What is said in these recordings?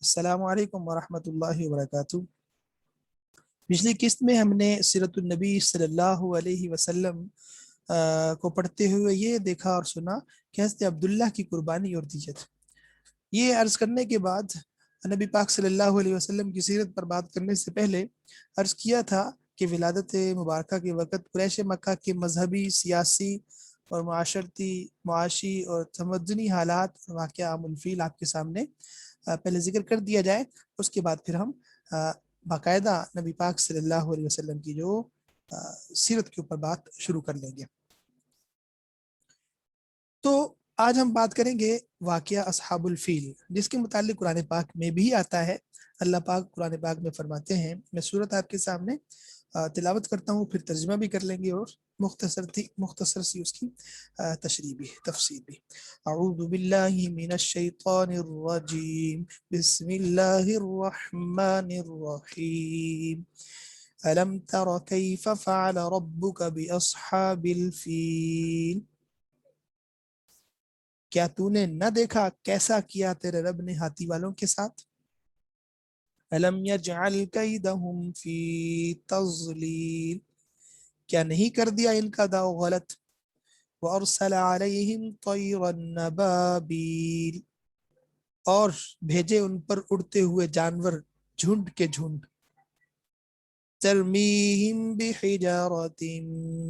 السلام علیکم ورحمۃ اللہ وبرکاتہ۔ پچھلی قسط میں ہم نے سیرت النبی صلی اللہ علیہ وسلم کو پڑھتے ہوئے یہ دیکھا اور سنا کہ حضرت عبداللہ کی قربانی اور دیت۔ یہ عرض کرنے کے بعد نبی پاک صلی اللہ علیہ وسلم کی سیرت پر بات کرنے سے پہلے عرض کیا تھا کہ ولادت مبارکہ کے وقت قریش مکہ کے مذہبی، سیاسی اور معاشی اور تمدنی حالات اور واقعہ عام الفیل آپ کے سامنے پہلے ذکر کر دیا جائے، اس کے بعد پھر ہم باقاعدہ نبی پاک صلی اللہ علیہ وسلم کی جو سیرت کے اوپر بات شروع کر لیں گے۔ تو آج ہم بات کریں گے واقعہ اصحاب الفیل، جس کے متعلق قرآن پاک میں بھی آتا ہے۔ اللہ پاک قرآن پاک میں فرماتے ہیں، میں سورت آپ کے سامنے تلاوت کرتا ہوں، پھر ترجمہ بھی کر لیں گے اور مختصر سی اس کی تشریح بھی، تفسیر بھی۔ اعوذ باللہ من الشیطان الرجیم، بسم اللہ الرحمن الرحیم۔ الم تر کیف فعل ربک باصحاب الفیل، کیا تو نے نہ دیکھا کیسا کیا تیرے رب نے ہاتھی والوں کے ساتھ؟ الم یجعل کیدہم فی تضلیل، کیا نہیں کر دیا ان کا داؤ غلط؟ وارسل علیہم طیرا نبابیل، اور بھیجے ان پر اڑتے ہوئے جانور جھنڈ کے جھنڈ۔ ترمیہم بحجارۃ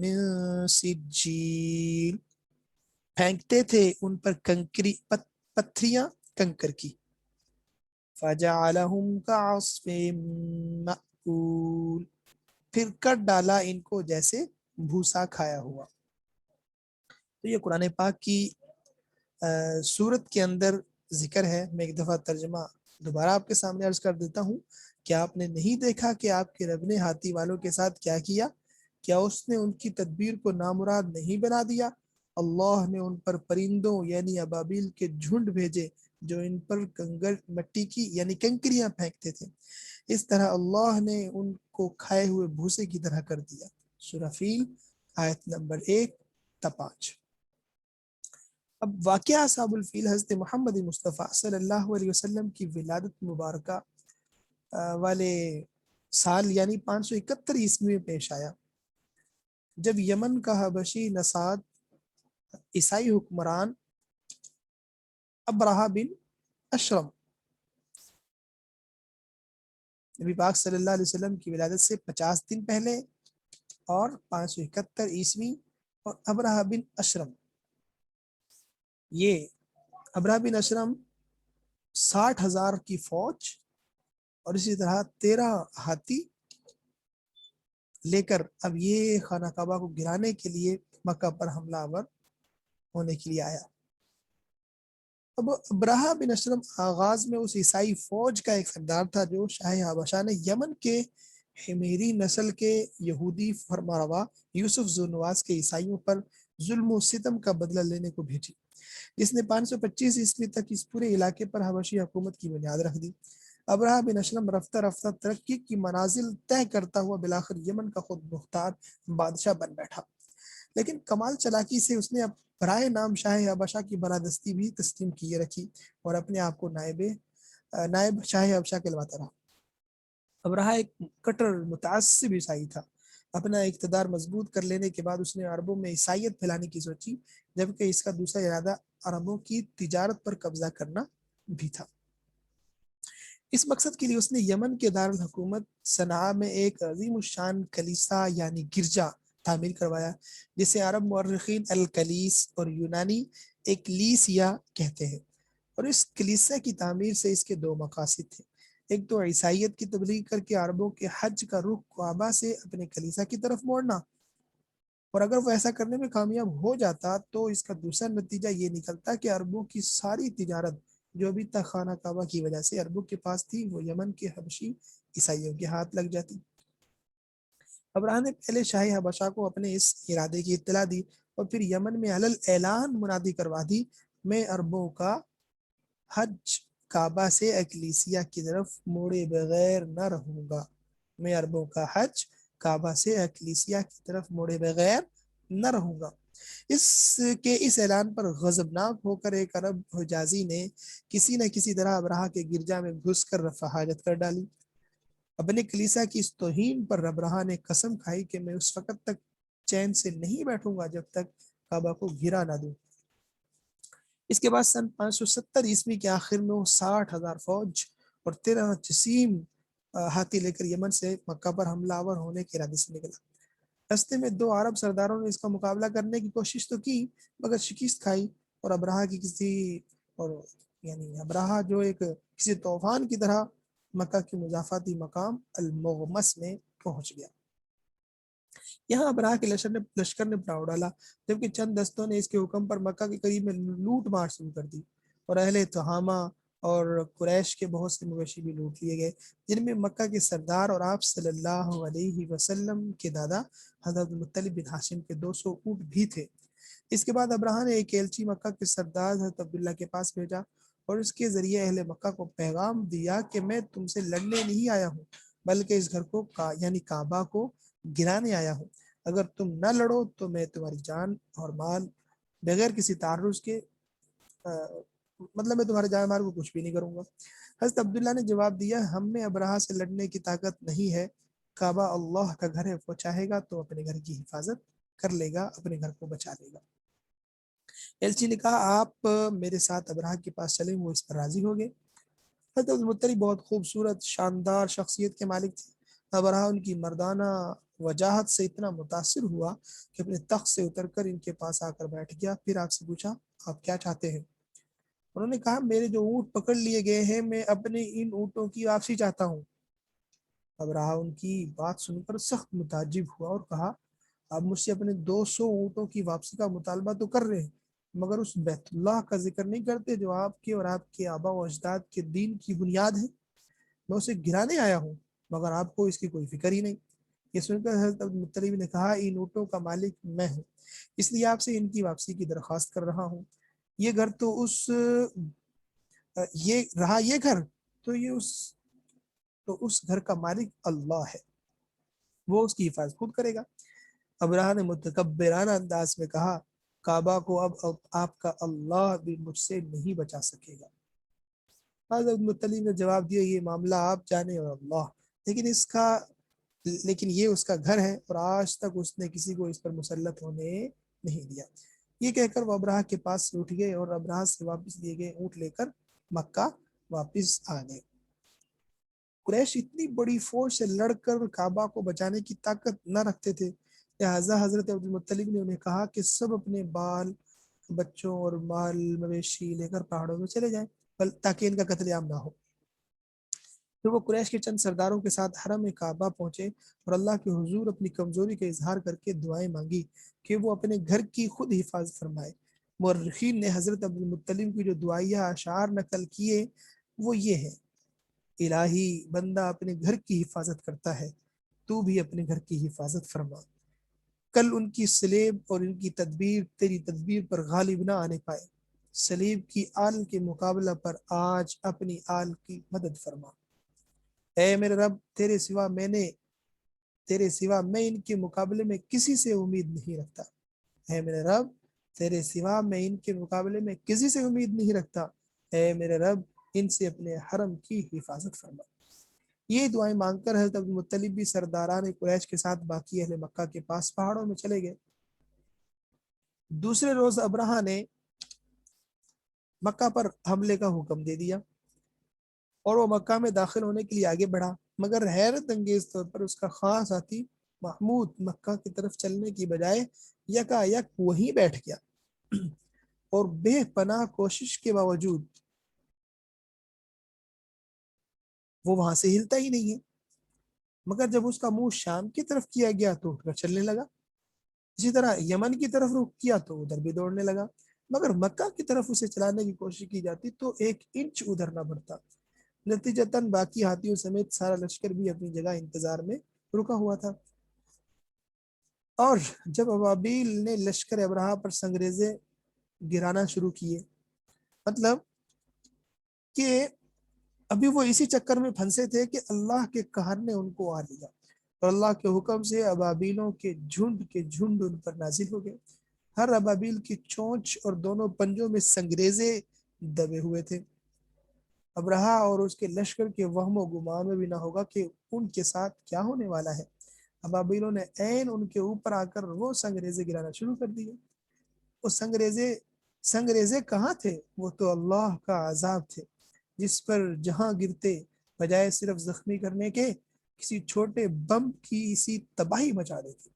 من سجیل، پھینکتے تھے ان پر پتھریاں کنکر کی۔ فجعلہم کعصف مأکول، پھر کر ڈالا ان کو جیسے بھوسا کھایا ہوا۔ تو یہ قرآن پاک کی سورت کے اندر ذکر ہے۔ میں ایک دفعہ ترجمہ دوبارہ آپ کے سامنے عرض کر دیتا ہوں۔ کیا آپ نے نہیں دیکھا کہ آپ کے رب نے ہاتھی والوں کے ساتھ کیا کیا؟ کیا اس نے ان کی تدبیر کو نامراد نہیں بنا دیا؟ اللہ نے ان پر پرندوں یعنی ابابیل کے جھنڈ بھیجے جو ان پر کنگر مٹی کی یعنی کنکریاں پھینکتے تھے، اس طرح اللہ نے ان کو کھائے ہوئے بھوسے کی طرح کر دیا۔ سورہ فیل آیت نمبر 1 تا 5۔ اب واقعہ اصحاب الفیل حضرت محمد مصطفیٰ صلی اللہ علیہ وسلم کی ولادت مبارکہ والے سال یعنی 571 عیسوی میں پیش آیا، جب یمن کا حبشی نژاد عیسائی حکمران ابرہہ بن اشرم نبی پاک صلی اللہ علیہ وسلم کی ولادت سے 50 دن پہلے اور 571 عیسوی، اور ابرہہ بن اشرم، یہ ابرہہ بن اشرم 60,000 کی فوج اور اسی طرح 13 ہاتھی لے کر اب یہ خانہ کعبہ کو گرانے کے لیے مکہ پر حملہ آور ہونے کے لیے آیا۔ اب ابرہہ بن اشرم آغاز میں اس عیسائی فوج کا ایک سردار تھا جو شاہ حبشہ نے یمن کے حمیری نسل کے یہودی فرمانروا یوسف ذو نواس کے عیسائیوں پر ظلم و ستم کا بدلہ لینے کو بھیجی، جس نے 525 عیسوی تک اس پورے علاقے پر حبشی حکومت کی بنیاد رکھ دی۔ ابرہہ بن اشرم رفتہ رفتہ ترقی کی منازل طے کرتا ہوا بالآخر یمن کا خود مختار بادشاہ بن بیٹھا، لیکن کمال چلاکی سے اس نے برائے نام شاہ حبشہ کی بالادستی بھی تسلیم کیے رکھی اور اپنے آپ کو نائب شاہ حبشہ کہلواتا رہا۔ ابرہہ ایک کٹر متعصب عیسائی تھا۔ اپنا اقتدار مضبوط کر لینے کے بعد اس نے عربوں میں عیسائیت پھیلانے کی سوچی، جبکہ اس کا دوسرا ارادہ عربوں کی تجارت پر قبضہ کرنا بھی تھا۔ اس مقصد کے لیے اس نے یمن کے دارالحکومت صنعاء میں ایک عظیم الشان کلیسا یعنی گرجا تعمیر کروایا، جسے عرب مورخین الکلیس اور یونانی ایکلیسیا کہتے ہیں۔ اور اس کلیسا کی تعمیر سے اس کے دو مقاصد تھے۔ ایک تو عیسائیت کی تبلیغ کر کے عربوں کے حج کا رخ کعبہ سے اپنے کلیسا کی طرف موڑنا، اور اگر وہ ایسا کرنے میں کامیاب ہو جاتا تو اس کا دوسرا نتیجہ یہ نکلتا کہ عربوں کی ساری تجارت جو ابھی تک خانہ کعبہ کی وجہ سے عربوں کے پاس تھی وہ یمن کے حبشی عیسائیوں کے ہاتھ لگ جاتی۔ ابرہہ نے پہلے شاہ حبشہ کو اپنے اس ارادے کی اطلاع دی اور پھر یمن میں علل اعلان منادی کروا دی، میں عربوں کا حج کعبہ سے اکلیسیا کی طرف موڑے بغیر نہ رہوں گا، میں عربوں کا حج کعبہ سے اکلیسیا کی طرف موڑے بغیر نہ رہوں گا۔ اس اعلان پر غضبناک ہو کر ایک عرب حجازی نے کسی نہ کسی طرح ابراہ کے گرجا میں گھس کر رفع حاجت کر ڈالی۔ اپنے کلیسا کی اس توہین پر ابراہ نے قسم کھائی کہ میں اس وقت تک چین سے نہیں بیٹھوں گا جب تک کعبہ کو گرا نہ دوں۔ اس کے بعد سن 570 کے آخر میں وہ 60,000 فوج اور 13 جسیم ہاتھی لے کر یمن سے مکہ پر حملہ آور ہونے کے ارادے سے نکلا۔ رستے میں 2 عرب سرداروں نے اس کا مقابلہ کرنے کی کوشش تو کی مگر شکست کھائی اور ابراہ جو ایک کسی طوفان کی طرح مکہ کے مضافاتی مقام المغمس میں پہنچ گیا۔ یہاں ابراہ کے لشکر نے پڑاؤ ڈالا، جبکہ چند دستوں نے اس کے حکم پر مکہ کے قریب میں لوٹ مار شروع کر دی اور اہل تہامہ اور قریش کے بہت سے مویشی بھی لوٹ لیے گئے، جن میں مکہ کے سردار اور آپ صلی اللہ علیہ وسلم کے دادا حضرت مطلب بن ہاشم کے 200 اونٹ بھی تھے۔ اس کے بعد ابراہ نے ایک ایلچی مکہ کے سردار حضرت عبداللہ کے پاس بھیجا اور اس کے ذریعے اہل مکہ کو پیغام دیا کہ میں تم سے لڑنے نہیں آیا ہوں بلکہ اس گھر کو یعنی کعبہ کو گرانے آیا ہوں۔ اگر تم نہ لڑو تو میں تمہاری جان اور مال بغیر کسی تعرض کے میں تمہارے جان مال کو کچھ بھی نہیں کروں گا۔ حضرت عبداللہ نے جواب دیا، ہم میں ابراہ سے لڑنے کی طاقت نہیں ہے، کعبہ اللہ کا گھر ہے، وہ چاہے گا تو اپنے گھر کی حفاظت کر لے گا، اپنے گھر کو بچا لے گا۔ ایلچی نے کہا آپ میرے ساتھ ابراہ کے پاس چلیں، وہ اس پر راضی ہو گئے۔ حضرت مطلب بہت خوبصورت شاندار شخصیت کے مالک تھے۔ ابراہ ان کی مردانہ وجاہت سے اتنا متاثر ہوا کہ اپنے تخت سے اتر کر ان کے پاس آ کر بیٹھ گیا، پھر آپ سے پوچھا آپ کیا چاہتے ہیں؟ انہوں نے کہا میرے جو اونٹ پکڑ لیے گئے ہیں میں اپنے ان اونٹوں کی واپسی چاہتا ہوں۔ ابراہ ان کی بات سن کر سخت متعجب ہوا اور کہا آپ مجھ سے اپنے 200 اونٹوں کی واپسی کا مطالبہ تو کر رہے ہیں مگر اس بیت اللہ کا ذکر نہیں کرتے جو آپ کے اور آپ کے آبا و اجداد کے دین کی بنیاد ہے۔ میں اسے گرانے آیا ہوں مگر آپ کو اس کی کوئی فکر ہی نہیں۔ یہ سن کر حضرت مطلب نے کہا ان اونٹوں کا مالک میں ہوں، اس لیے آپ سے ان کی واپسی کی درخواست کر رہا ہوں۔ یہ گھر تو یہ گھر تو اس گھر کا مالک اللہ ہے، وہ اس کی حفاظت خود کرے گا۔ ابراہ نے متکبرانہ انداز میں کہا کعبہ کو اب آپ کا اللہ بھی مجھ سے نہیں بچا سکے گا۔ حضرت مطلب نے جواب دیا یہ معاملہ آپ جانے اور اللہ، لیکن یہ اس کا گھر ہے اور آج تک اس نے کسی کو اس پر مسلط ہونے نہیں دیا۔ یہ کہہ کر وہ ابراہ کے پاس سے اٹھ گئے اور ابراہ سے واپس لیے گئے اونٹ لے کر مکہ واپس آ گئے۔ قریش اتنی بڑی فوج سے لڑ کر کعبہ کو بچانے کی طاقت نہ رکھتے تھے، لہٰذا حضرت عبدالمطلب نے انہیں کہا کہ سب اپنے بال بچوں اور مال مویشی لے کر پہاڑوں میں چلے جائیں تاکہ ان کا قتل عام نہ ہو۔ پھر وہ قریش کے چند سرداروں کے ساتھ حرم کعبہ پہنچے اور اللہ کے حضور اپنی کمزوری کا اظہار کر کے دعائیں مانگی کہ وہ اپنے گھر کی خود حفاظت فرمائے۔ مورخین نے حضرت عبدالمطلب کی جو دعائیہ اشعار نقل کیے وہ یہ ہیں، الہی بندہ اپنے گھر کی حفاظت کرتا ہے، تو بھی اپنے گھر کی حفاظت فرما، کل ان کی سلیب اور ان کی تدبیر تیری تدبیر پر غالب نہ آنے پائے، سلیب کی آل کے مقابلہ پر آج اپنی آل کی مدد فرما۔ اے میرے رب تیرے سوا میں ان کے مقابلے میں کسی سے امید نہیں رکھتا، اے میرے رب تیرے سوا میں ان کے مقابلے میں کسی سے امید نہیں رکھتا، اے میرے رب ان سے اپنے حرم کی حفاظت فرما۔ یہ دعائیں مانگ کر حضرت عبدالمطلب بھی سرداران قریش کے ساتھ باقی اہل مکہ کے پاس پہاڑوں میں چلے گئے۔ دوسرے روز ابراہ نے مکہ پر حملے کا حکم دے دیا اور وہ مکہ میں داخل ہونے کے لیے آگے بڑھا، مگر حیرت انگیز طور پر اس کا خاص ساتھی محمود مکہ کی طرف چلنے کی بجائے یکا یک وہیں بیٹھ گیا اور بے پناہ کوشش کے باوجود وہ وہاں سے ہلتا ہی نہیں ہے، مگر جب اس کا منہ شام کی طرف کیا گیا تو اٹھ کر چلنے لگا، اسی طرح یمن کی طرف رخ کیا تو ادھر بھی دوڑنے لگا، مگر مکہ کی طرف اسے چلانے کی کوشش کی جاتی تو 1 انچ ادھر نہ بڑھتا۔ نتیجتاً باقی ہاتھیوں سمیت سارا لشکر بھی اپنی جگہ انتظار میں رکا ہوا تھا، اور جب ابابیل نے لشکر ابراہ پر سنگریزے گرانا شروع کیے، مطلب کہ ابھی وہ اسی چکر میں پھنسے تھے کہ اللہ کے قہر نے ان کو آ لیا اور اللہ کے حکم سے ابابیلوں کے جھنڈ ان پر نازل ہو گئے۔ ہر ابابیل کی چونچ اور دونوں پنجوں میں سنگریزے دبے ہوئے تھے۔ ابرہا اور اس کے لشکر کے وہم و گمان میں بھی نہ ہوگا کہ ان کے ساتھ کیا ہونے والا ہے۔ ابابیلوں نے عین ان کے اوپر آ کر وہ سنگریزے گرانا شروع کر دیے۔ وہ سنگریزے کہاں تھے؟ وہ تو اللہ کا عذاب تھے، جس پر جہاں گرتے بجائے صرف زخمی کرنے کے کسی چھوٹے بم کی اسی تباہی مچا دیتے۔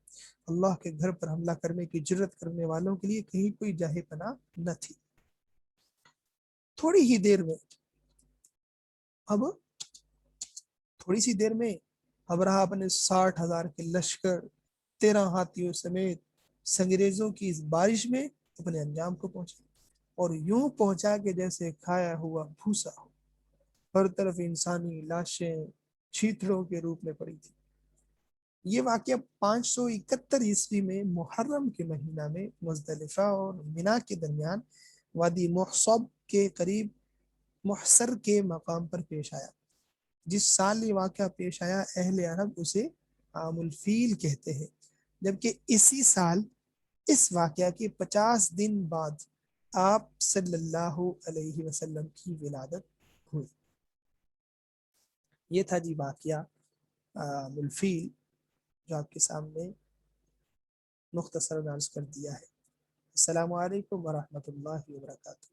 اللہ کے گھر پر حملہ کرنے کی جرت کرنے والوں کے لیے کہیں کوئی جاہ پناہ نہ تھی۔ تھوڑی سی دیر میں ابرہا اپنے 60,000 کے لشکر 13 ہاتھیوں سمیت سنگریزوں کی اس بارش میں اپنے انجام کو پہنچا، اور یوں پہنچا کہ جیسے کھایا ہوا بھوسا ہو۔ ہر طرف انسانی لاشیں چیتڑوں کے روپ میں پڑی تھی۔ یہ واقعہ 571 عیسوی میں محرم کے مہینہ میں مزدلفہ اور منا کے درمیان وادی محصب کے قریب محصر کے مقام پر پیش آیا۔ جس سال یہ واقعہ پیش آیا اہل عرب اسے عام الفیل کہتے ہیں، جبکہ اسی سال اس واقعہ کے 50 دن بعد آپ صلی اللہ علیہ وسلم کی ولادت ہوئی۔ یہ تھا جی واقعہ عام الفیل، جو آپ کے سامنے مختصر عرض کر دیا ہے۔ السلام علیکم ورحمۃ اللہ وبرکاتہ۔